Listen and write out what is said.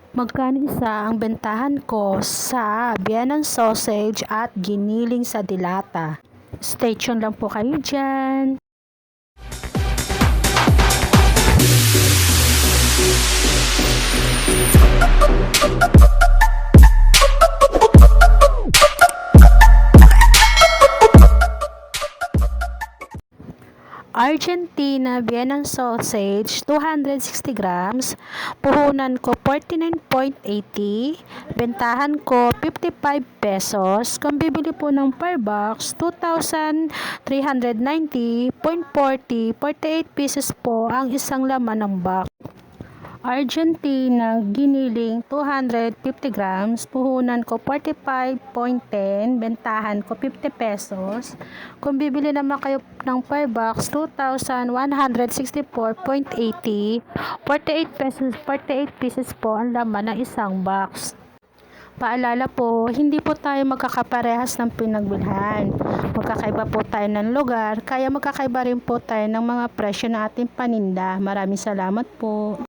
Magkano isa ang bentahan ko sa Vienna sausage at giniling sa dilata? Stay tuned lang po kayo dyan. Argentina Vienna sausage 260 grams, puhunan ko 49.80, bentahan ko 55 pesos. Kung bibili po ng per box, 2,390.40, 48 pieces po ang isang laman ng box. Argentina giniling 250 grams, puhunan ko 45.10, bentahan ko 50 pesos. Kung bibili naman kayo ng per box, 2,164.80, 48 pesos, 48 pieces po ang laman ng isang box. Paalala po, hindi po tayo magkakaparehas ng pinagbilhan. Magkakaiba po tayo ng lugar, kaya magkakaiba rin po tayo ng mga presyo ng ating paninda. Maraming salamat po.